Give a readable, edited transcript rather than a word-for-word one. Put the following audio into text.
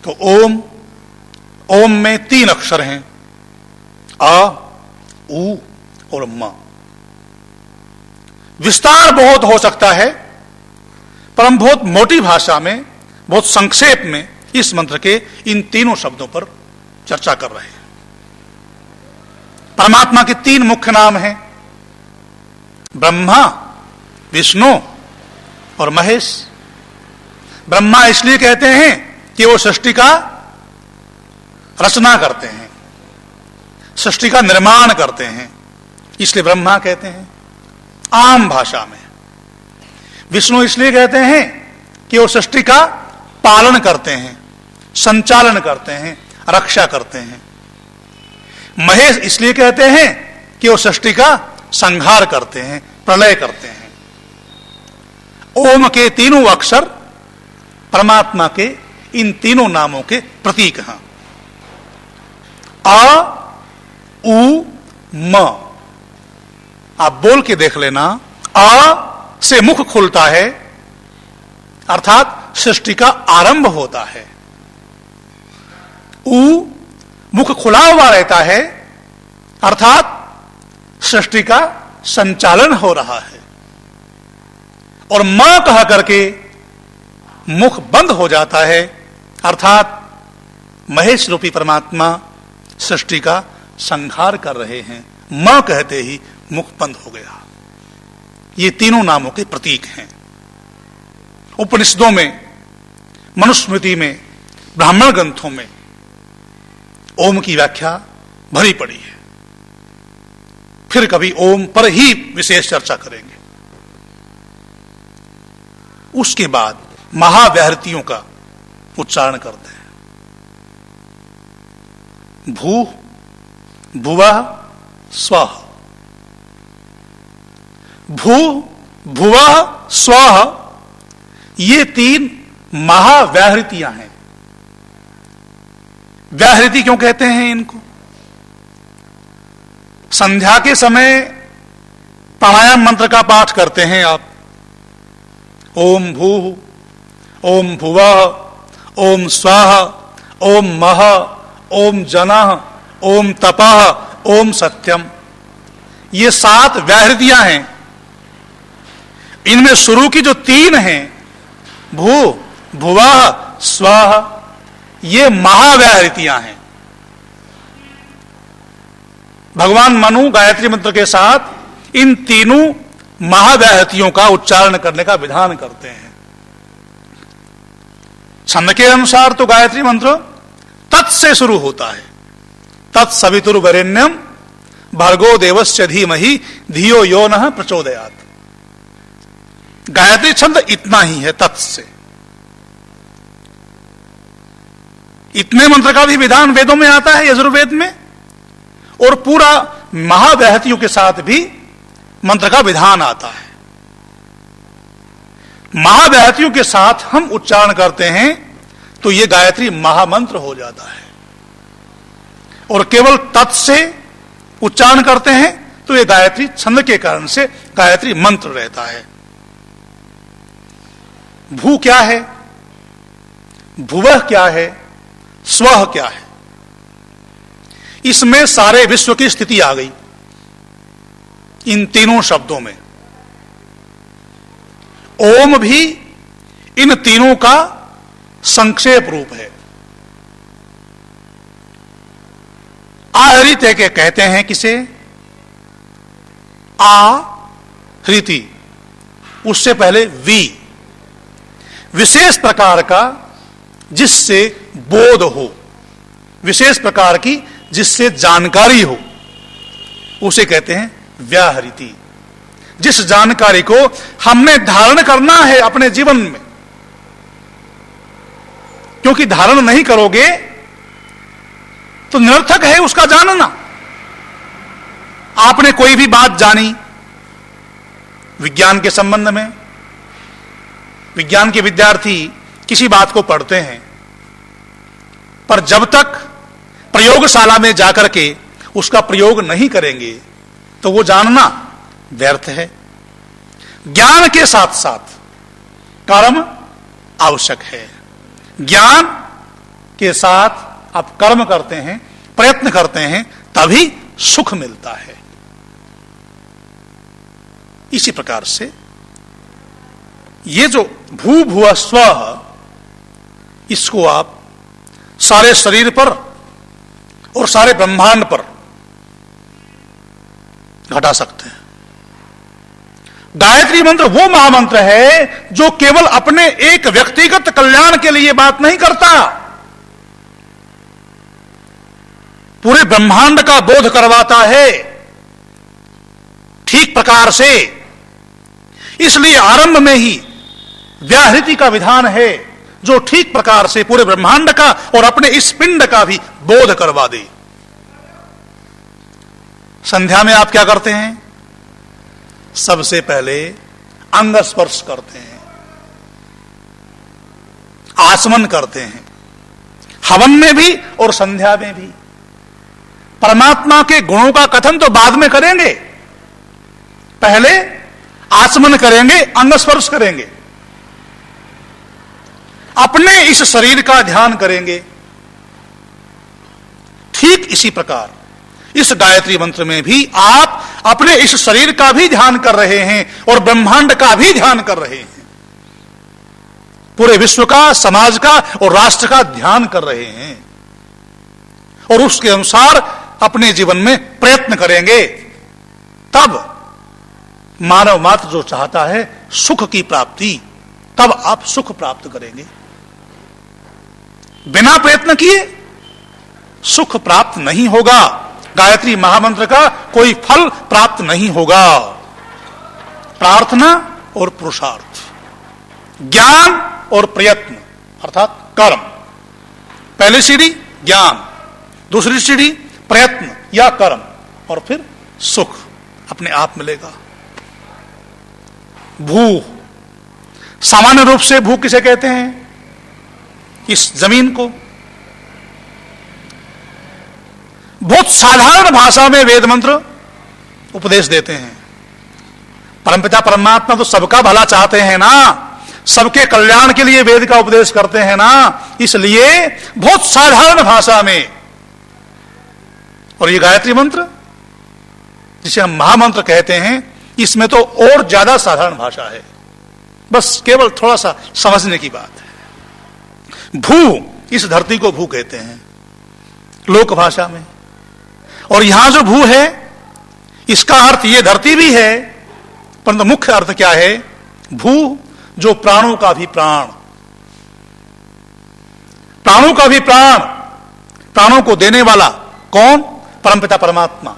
तो ओम में 3 अक्षर हैं, अ, उ और म। विस्तार बहुत हो सकता है, पर हम बहुत मोटी भाषा में, बहुत संक्षेप में इस मंत्र के इन तीनों शब्दों पर चर्चा कर रहे हैं। परमात्मा के 3 मुख्य नाम हैं, ब्रह्मा, विष्णु और महेश। ब्रह्मा इसलिए कहते हैं कि वो सृष्टि का रचना करते हैं, सृष्टि का निर्माण करते हैं, इसलिए ब्रह्मा कहते हैं आम भाषा में। विष्णु इसलिए कहते हैं कि वो सृष्टि का पालन करते हैं, संचालन करते हैं, रक्षा करते हैं। महेश इसलिए कहते हैं कि वो सृष्टि का संहार करते हैं, प्रलय करते हैं। ओम के तीनों अक्षर परमात्मा के इन तीनों नामों के प्रतीक हैं। अ, उ, म। आप बोल के देख लेना, अ से मुख खुलता है, अर्थात सृष्टि का आरंभ होता है। उ, मुख खुला हुआ रहता है, अर्थात सृष्टि का संचालन हो रहा है। और म कह करके मुख बंद हो जाता है, अर्थात महेश रूपी परमात्मा सृष्टि का संहार कर रहे हैं। म कहते ही मुख बंद हो गया। ये तीनों नामों के प्रतीक हैं। उपनिषदों में, मनुस्मृति में, ब्राह्मण ग्रंथों में ओम की व्याख्या भरी पड़ी है। फिर कभी ओम पर ही विशेष चर्चा करेंगे। उसके बाद महाव्याहृतियों का उच्चारण करते हैं। भू, भुवः, स्वः। भू, भुवः, स्वः, ये 3 महाव्याहृतियां हैं। व्याहृति क्यों कहते हैं इनको? संध्या के समय प्राणायाम मंत्र का पाठ करते हैं आप। ओम भूः, ओम भुवः, ओम स्वः, ओम मः, ओम जनः, ओम तपः, ओम सत्यम। ये 7 व्याहृतियां हैं। इनमें शुरू की जो 3 हैं, भू, भुवः, स्वः, ये महाव्याहृतियां हैं। भगवान मनु गायत्री मंत्र के साथ इन तीनों महाव्याहृतियों का उच्चारण करने का विधान करते हैं। छंद के अनुसार तो गायत्री मंत्र तत् से शुरू होता है। तत्सवितुर्वरेण्यम भर्गो देवस्य धीमहि धियो यो नः प्रचोदयात्। गायत्री छंद इतना ही है, तत् से। इतने मंत्र का भी विधान वेदों में आता है, यजुर्वेद में, और पूरा महाव्याहृतियों के साथ भी मंत्र का विधान आता है। महाव्याहृतियों के साथ हम उच्चारण करते हैं तो यह गायत्री महामंत्र हो जाता है, और केवल तत् से उच्चारण करते हैं तो यह गायत्री छंद के कारण से गायत्री मंत्र रहता है। भू क्या है, भुवः क्या है, स्वः क्या है, इसमें सारे विश्व की स्थिति आ गई इन तीनों शब्दों में। ओम भी इन तीनों का संक्षेप रूप है। आहृति के कहते हैं किसे? आहृति, उससे पहले वी, विशेष प्रकार का जिससे बोध हो, विशेष प्रकार की जिससे जानकारी हो, उसे कहते हैं व्याहृति। जिस जानकारी को हमने धारण करना है अपने जीवन में, क्योंकि धारण नहीं करोगे तो निरर्थक है उसका जानना। आपने कोई भी बात जानी विज्ञान के संबंध में, विज्ञान के विद्यार्थी किसी बात को पढ़ते हैं, पर जब तक प्रयोगशाला में जाकर के उसका प्रयोग नहीं करेंगे तो वो जानना व्यर्थ है। ज्ञान के साथ साथ कर्म आवश्यक है। ज्ञान के साथ आप कर्म करते हैं, प्रयत्न करते हैं, तभी सुख मिलता है। इसी प्रकार से ये जो भू भुव स्वः, इसको आप सारे शरीर पर और सारे ब्रह्मांड पर घटा सकते हैं। गायत्री मंत्र वो महामंत्र है जो केवल अपने एक व्यक्तिगत कल्याण के लिए बात नहीं करता, पूरे ब्रह्मांड का बोध करवाता है ठीक प्रकार से। इसलिए आरंभ में ही व्याहृति का विधान है जो ठीक प्रकार से पूरे ब्रह्मांड का और अपने इस पिंड का भी बोध करवा दे। संध्या में आप क्या करते हैं? सबसे पहले अंग स्पर्श करते हैं, आचमन करते हैं, हवन में भी और संध्या में भी। परमात्मा के गुणों का कथन तो बाद में करेंगे, पहले आचमन करेंगे, अंग स्पर्श करेंगे, अपने इस शरीर का ध्यान करेंगे। ठीक इसी प्रकार इस गायत्री मंत्र में भी आप अपने इस शरीर का भी ध्यान कर रहे हैं और ब्रह्मांड का भी ध्यान कर रहे हैं, पूरे विश्व का, समाज का और राष्ट्र का ध्यान कर रहे हैं, और उसके अनुसार अपने जीवन में प्रयत्न करेंगे। तब मानव मात्र जो चाहता है सुख की प्राप्ति, तब आप सुख प्राप्त करेंगे। बिना प्रयत्न किए सुख प्राप्त नहीं होगा, गायत्री महामंत्र का कोई फल प्राप्त नहीं होगा। प्रार्थना और पुरुषार्थ, ज्ञान और प्रयत्न अर्थात कर्म, पहली सीढ़ी ज्ञान, दूसरी सीढ़ी प्रयत्न या कर्म, और फिर सुख अपने आप मिलेगा। भू, सामान्य रूप से भू किसे कहते हैं? इस जमीन को। बहुत साधारण भाषा में वेद मंत्र उपदेश देते हैं। परमपिता परमात्मा तो सबका भला चाहते हैं ना, सबके कल्याण के लिए वेद का उपदेश करते हैं ना, इसलिए बहुत साधारण भाषा में। और ये गायत्री मंत्र जिसे हम महामंत्र कहते हैं, इसमें तो और ज्यादा साधारण भाषा है, बस केवल थोड़ा सा समझने की बात है। भू, इस धरती को भू कहते हैं लोक भाषा में, और यहां जो भू है इसका अर्थ ये धरती भी है, परंतु मुख्य अर्थ क्या है? भू, जो प्राणों का भी प्राण, प्राणों का भी प्राण, प्राणों को देने वाला कौन? परमपिता परमात्मा।